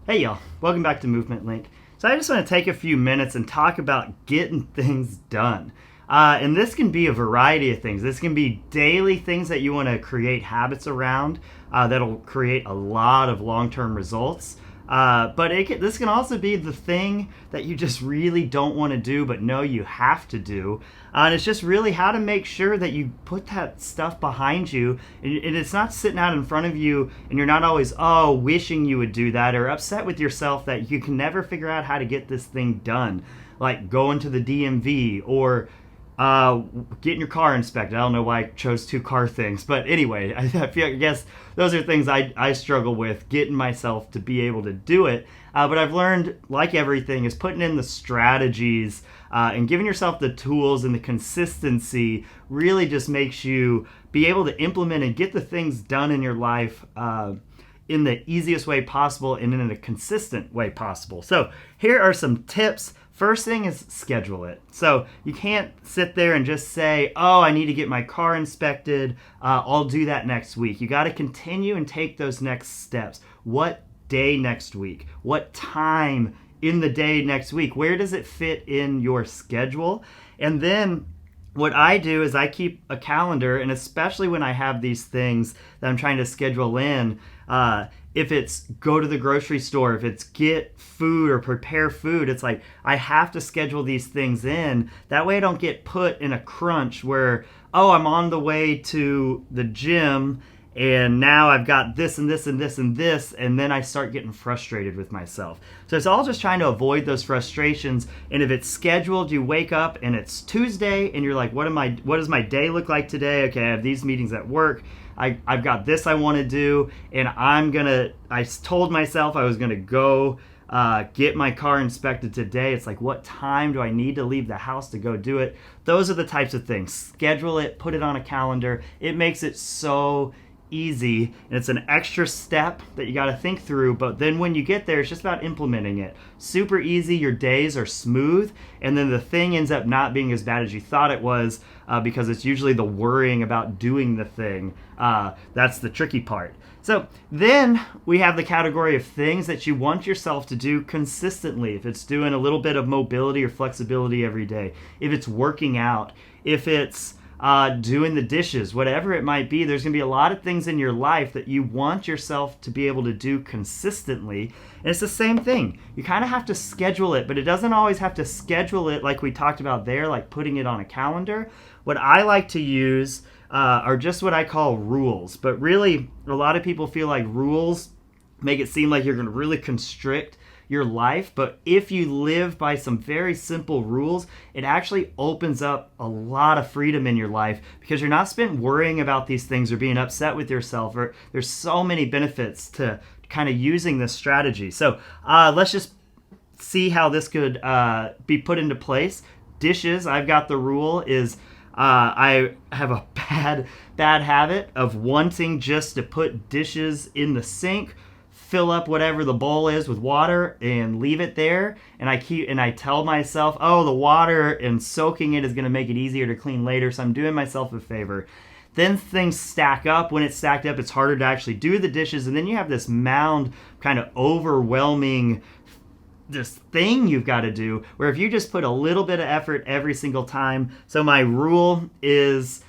Hey y'all, welcome back to Movement Link. So I just want to take a few minutes and talk about getting things done. And this can be a variety of things. This can be daily things that you want to create habits around that'll create a lot of long-term results. This can also be the thing that you just really don't want to do, but know you have to do. And it's just really how to make sure that you put that stuff behind you, and it's not sitting out in front of you, and you're not always wishing you would do that or upset with yourself that you can never figure out how to get this thing done, like going to the DMV or getting your car inspected. I don't know why I chose two car things, but anyway, I guess those are things I struggle with, getting myself to be able to do it. But I've learned, like everything, is putting in the strategies and giving yourself the tools and the consistency really just makes you be able to implement and get the things done in your life in the easiest way possible and in a consistent way possible. So here are some tips. First thing is schedule it. So you can't sit there and just say, oh, I need to get my car inspected. I'll do that next week. You got to continue and take those next steps. What day next week? What time in the day next week? Where does it fit in your schedule? And then what I do is I keep a calendar, and especially when I have these things that I'm trying to schedule in, if it's go to the grocery store, if it's get food or prepare food, it's like I have to schedule these things in. That way I don't get put in a crunch where, oh, I'm on the way to the gym and now I've got this and this and this and this, and then I start getting frustrated with myself. So it's all just trying to avoid those frustrations. And if it's scheduled, you wake up and it's Tuesday and you're like, what does my day look like today? Okay, I have these meetings at work. I've got this I want to do, and I told myself I was gonna go get my car inspected today. It's like, what time do I need to leave the house to go do it? Those are the types of things. Schedule it, put it on a calendar. It makes it so easy, and it's an extra step that you got to think through, but then when you get there, it's just about implementing it. Super easy. Your days are smooth, and then the thing ends up not being as bad as you thought it was, because it's usually the worrying about doing the thing that's the tricky part. So then we have the category of things that you want yourself to do consistently. If it's doing a little bit of mobility or flexibility every day, if it's working out, if it's doing the dishes, whatever it might be, there's going to be a lot of things in your life that you want yourself to be able to do consistently. And it's the same thing. You kind of have to schedule it, but it doesn't always have to schedule it like we talked about there, like putting it on a calendar. What I like to use are just what I call rules. But really, a lot of people feel like rules make it seem like you're going to really constrict your life, but if you live by some very simple rules, it actually opens up a lot of freedom in your life because you're not spent worrying about these things or being upset with yourself. Or there's so many benefits to kind of using this strategy. So let's just see how this could be put into place. Dishes, I've got the rule is I have a bad habit of wanting just to put dishes in the sink, fill up whatever the bowl is with water and leave it there, and I tell myself, oh, the water and soaking it is going to make it easier to clean later, so I'm doing myself a favor. Then things stack up. When it's stacked up, it's harder to actually do the dishes, and then you have this mound, kind of overwhelming this thing you've got to do, where if you just put a little bit of effort every single time. So my rule is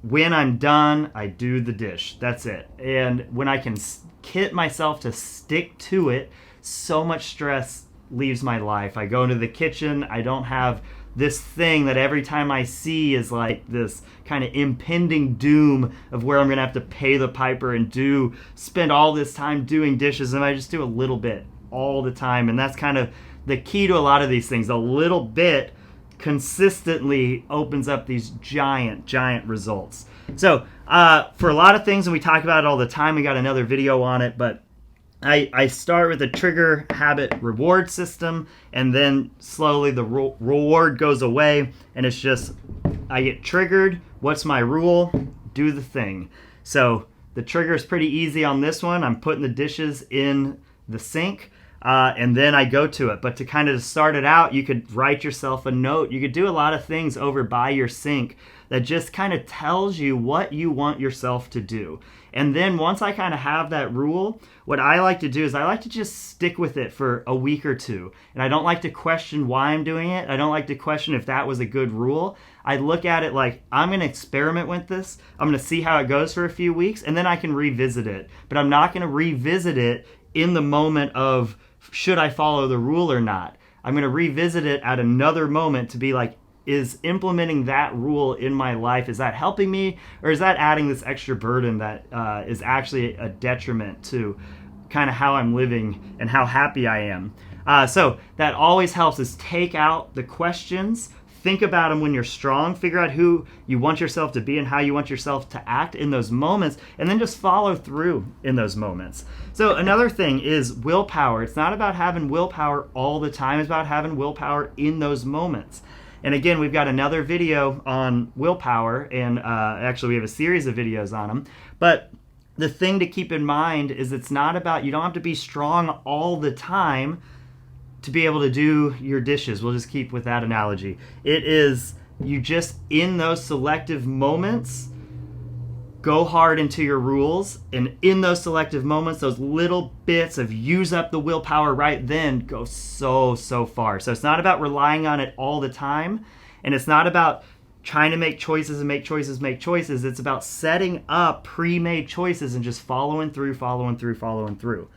when I'm done, I do the dish. That's it. And when I can kit myself to stick to it, so much stress leaves my life. I go into the kitchen, I don't have this thing that every time I see is like this kind of impending doom of where I'm gonna have to pay the piper and spend all this time doing dishes, and I just do a little bit all the time. And that's kind of the key to a lot of these things. A little bit consistently opens up these giant results. So for a lot of things, and we talk about it all the time, we got another video on it, but I start with a trigger habit reward system, and then slowly the reward goes away, and it's just I get triggered. What's my rule? Do the thing. So the trigger is pretty easy on this one. I'm putting the dishes in the sink. and then I go to it. But to kind of start it out, you could write yourself a note. You could do a lot of things over by your sink that just kind of tells you what you want yourself to do. And then once I kind of have that rule, what I like to do is I like to just stick with it for a week or two. And I don't like to question why I'm doing it. I don't like to question if that was a good rule. I look at it like I'm going to experiment with this. I'm going to see how it goes for a few weeks, and then I can revisit it. But I'm not going to revisit it in the moment of should I follow the rule or not. I'm going to revisit it at another moment to be like, is implementing that rule in my life, is that helping me, or is that adding this extra burden that is actually a detriment to kind of how I'm living and how happy I am? So that always helps, is take out the questions, think about them when you're strong, figure out who you want yourself to be and how you want yourself to act in those moments, and then just follow through in those moments. So another thing is willpower. It's not about having willpower all the time, it's about having willpower in those moments. And again, we've got another video on willpower, and actually we have a series of videos on them. But the thing to keep in mind is it's not about, you don't have to be strong all the time to be able to do your dishes. We'll just keep with that analogy. It is, you just, in those selective moments, go hard into your rules, and in those selective moments, those little bits of use up the willpower right then go so far. So it's not about relying on it all the time, and it's not about trying to make choices and make choices. It's about setting up pre-made choices and just following through.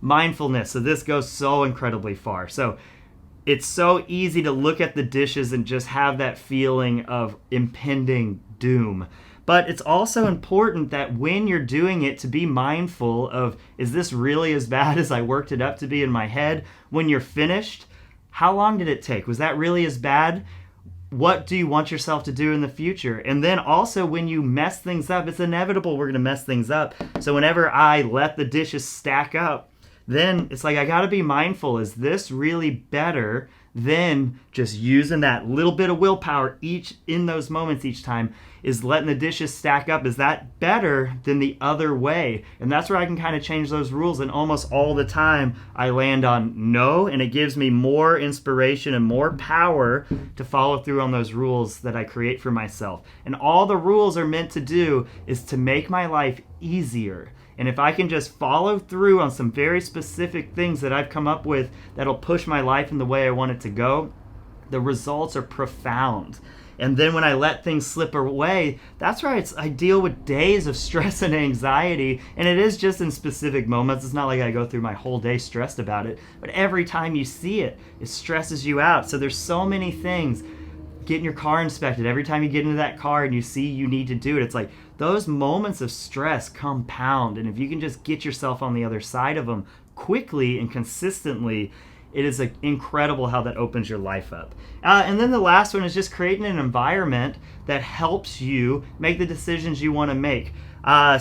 Mindfulness. So this goes so incredibly far. So it's so easy to look at the dishes and just have that feeling of impending doom. But it's also important that when you're doing it, to be mindful of, is this really as bad as I worked it up to be in my head? When you're finished, how long did it take? Was that really as bad? What do you want yourself to do in the future? And then also, when you mess things up, it's inevitable we're going to mess things up. So whenever I let the dishes stack up, then it's like I got to be mindful. Is this really better than just using that little bit of willpower in those moments each time? Is letting the dishes stack up, is that better than the other way? And that's where I can kind of change those rules, and almost all the time I land on no, and it gives me more inspiration and more power to follow through on those rules that I create for myself. And all the rules are meant to do is to make my life easier. And if I can just follow through on some very specific things that I've come up with that'll push my life in the way I want it to go, the results are profound. And then when I let things slip away, that's where I deal with days of stress and anxiety. And it is just in specific moments. It's not like I go through my whole day stressed about it. But every time you see it, it stresses you out. So there's so many things. Getting your car inspected. Every time you get into that car and you see you need to do it, it's like those moments of stress compound. And if you can just get yourself on the other side of them quickly and consistently, it is incredible how that opens your life up. And then the last one is just creating an environment that helps you make the decisions you want to make.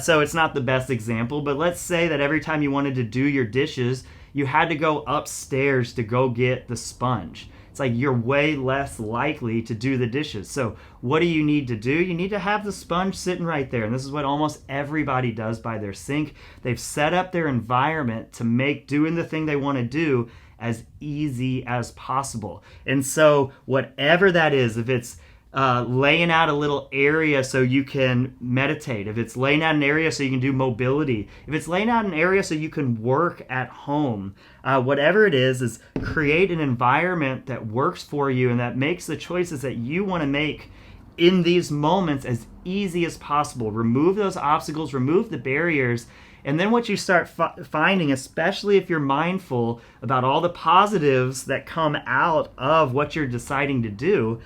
So it's not the best example, but let's say that every time you wanted to do your dishes, you had to go upstairs to go get the sponge. It's like you're way less likely to do the dishes. So what do you need to do? You need to have the sponge sitting right there. And this is what almost everybody does by their sink. They've set up their environment to make doing the thing they want to do as easy as possible. And so whatever that is, if it's laying out a little area so you can meditate, if it's laying out an area so you can do mobility, if it's laying out an area so you can work at home, whatever it is create an environment that works for you and that makes the choices that you want to make in these moments as easy as possible. Remove those obstacles, remove the barriers. And then what you start finding, especially if you're mindful about all the positives that come out of what you're deciding to do,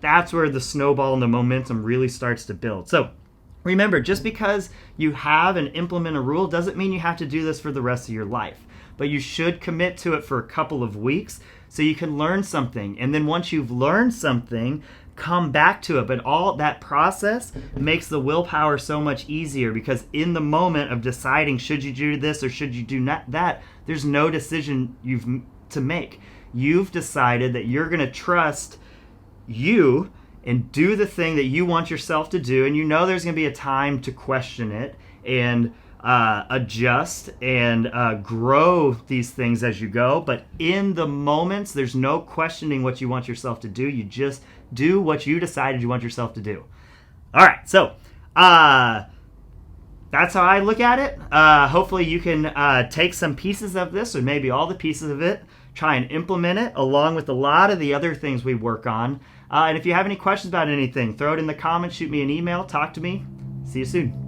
that's where the snowball and the momentum really starts to build. So remember, just because you have and implement a rule doesn't mean you have to do this for the rest of your life. But you should commit to it for a couple of weeks so you can learn something. And then once you've learned something, come back to it. But all that process makes the willpower so much easier, because in the moment of deciding should you do this or should you do not that, there's no decision you've to make. You've decided that you're going to trust you and do the thing that you want yourself to do, and you know there's going to be a time to question it and adjust and grow these things as you go. But in the moments, there's no questioning what you want yourself to do. You just do what you decided you want yourself to do. All right, so that's how I look at it. Hopefully you can take some pieces of this, or maybe all the pieces of it, try and implement it along with a lot of the other things we work on. And if you have any questions about anything, throw it in the comments, shoot me an email, talk to me. See you soon.